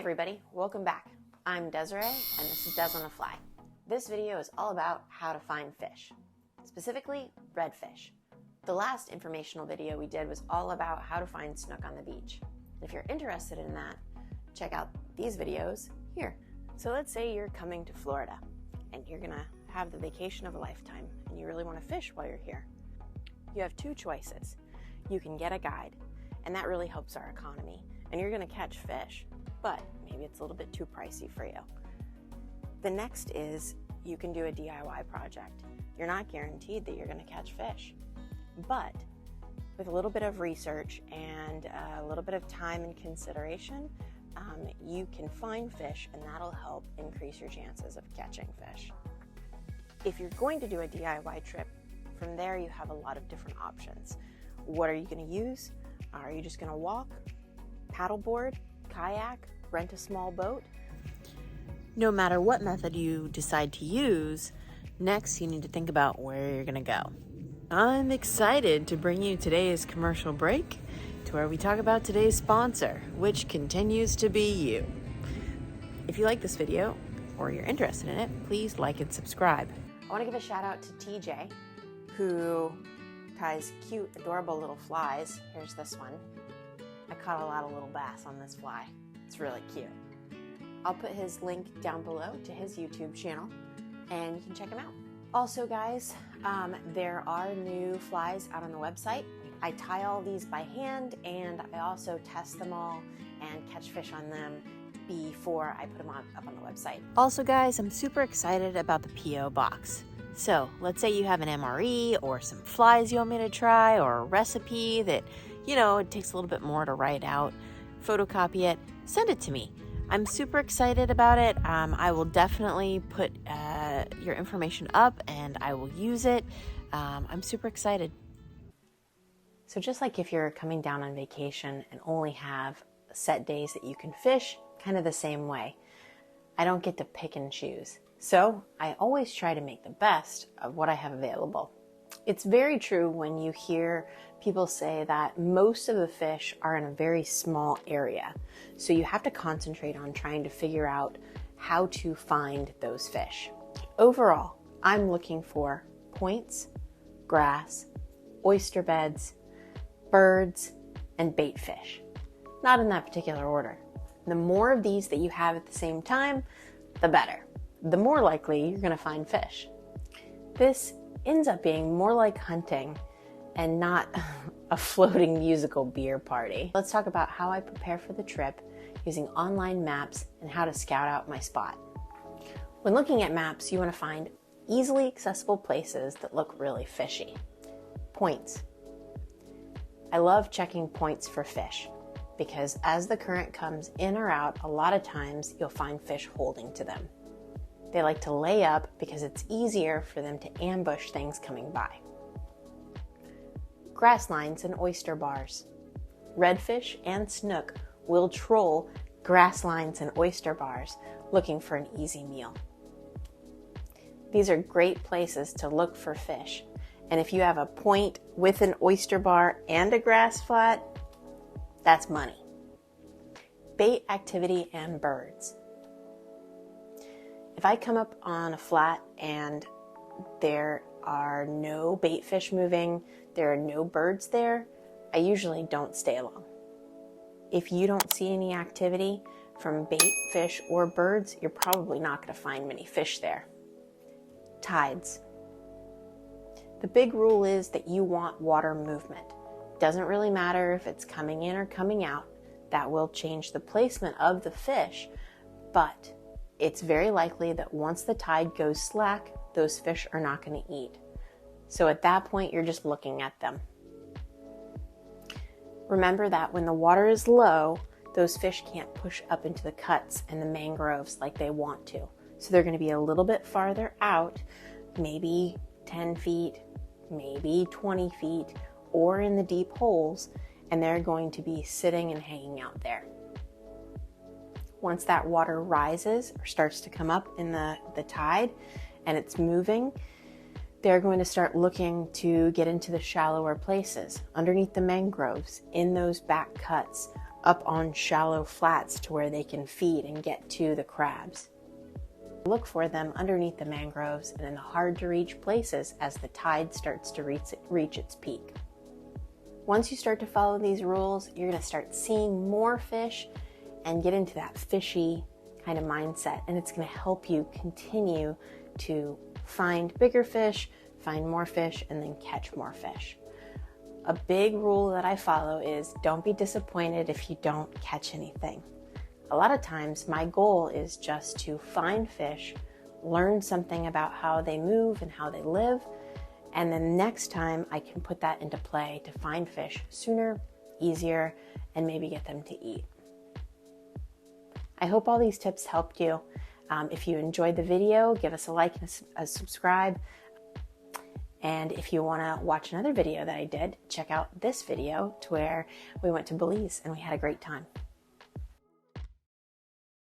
everybody, welcome back. I'm Desiree and this is Des on a Fly. This video is all about how to find fish, specifically redfish. The last informational video we did was all about how to find snook on the beach. If you're interested in that, check out these videos here. So let's say you're coming to Florida and you're gonna have the vacation of a lifetime and you really want to fish while you're here. You have two choices. You can get a guide, and that really helps our economy, and you're gonna catch fish, but maybe it's a little bit too pricey for you. The next is you can do a DIY project. You're not guaranteed that you're gonna catch fish, but with a little bit of research and a little bit of time and consideration, you can find fish, and that'll help increase your chances of catching fish. If you're going to do a DIY trip, from there you have a lot of different options. What are you gonna use? Are you just gonna walk, paddleboard, kayak, rent a small boat? No matter what method you decide to use, next you need to think about where you're gonna go. I'm excited to bring you today's commercial break to where we talk about today's sponsor, which continues to be you. If you like this video or you're interested in it, please like and subscribe. I wanna give a shout out to TJ, who ties cute, adorable little flies. Here's this one. I caught a lot of little bass on this fly. It's really cute. I'll put his link down below to his YouTube channel, and you can check him out. Also, guys, there are new flies out on the website. I tie all these by hand, and I also test them all and catch fish on them before I put them up on the website. Also, guys, I'm super excited about the P.O. box. So let's say you have an MRE or some flies you want me to try, or a recipe that, it takes a little bit more to write out, photocopy it, send it to me. I'm super excited about it. I will definitely put your information up and I will use it. I'm super excited. So just like if you're coming down on vacation and only have set days that you can fish, kind of the same way. I don't get to pick and choose. So I always try to make the best of what I have available. It's very true when you hear people say that most of the fish are in a very small area. So you have to concentrate on trying to figure out how to find those fish. Overall, I'm looking for points, grass, oyster beds, birds, and bait fish. Not in that particular order. The more of these that you have at the same time, the better. The more likely you're going to find fish. This ends up being more like hunting and not a floating musical beer party. Let's talk about how I prepare for the trip using online maps and how to scout out my spot. When looking at maps, you want to find easily accessible places that look really fishy. Points. I love checking points for fish because as the current comes in or out, a lot of times you'll find fish holding to them. They like to lay up because it's easier for them to ambush things coming by. Grass lines and oyster bars. Redfish and snook will troll grass lines and oyster bars looking for an easy meal. These are great places to look for fish, and if you have a point with an oyster bar and a grass flat, that's money. Bait activity and birds. If I come up on a flat and there are no bait fish moving, there are no birds there, I usually don't stay long. If you don't see any activity from bait fish or birds, you're probably not going to find many fish there. Tides. The big rule is that you want water movement. Doesn't really matter if it's coming in or coming out. That will change the placement of the fish, but it's very likely that once the tide goes slack, those fish are not going to eat. So at that point, you're just looking at them. Remember that when the water is low, those fish can't push up into the cuts and the mangroves like they want to. So they're going to be a little bit farther out, maybe 10 feet, maybe 20 feet, or in the deep holes, and they're going to be sitting and hanging out there. Once that water rises or starts to come up in the tide and it's moving, they're going to start looking to get into the shallower places, underneath the mangroves, in those back cuts, up on shallow flats to where they can feed and get to the crabs. Look for them underneath the mangroves and in the hard-to-reach places as the tide starts to reach its peak. Once you start to follow these rules, you're going to start seeing more fish and get into that fishy kind of mindset, and it's going to help you continue to find bigger fish, find more fish, and then catch more fish. A big rule that I follow is don't be disappointed if you don't catch anything. A lot of times my goal is just to find fish, learn something about how they move and how they live, and then next time I can put that into play to find fish sooner, easier, and maybe get them to eat. I hope all these tips helped you. If you enjoyed the video, give us a like and a subscribe. And if you want to watch another video that I did, check out this video to where we went to Belize and we had a great time.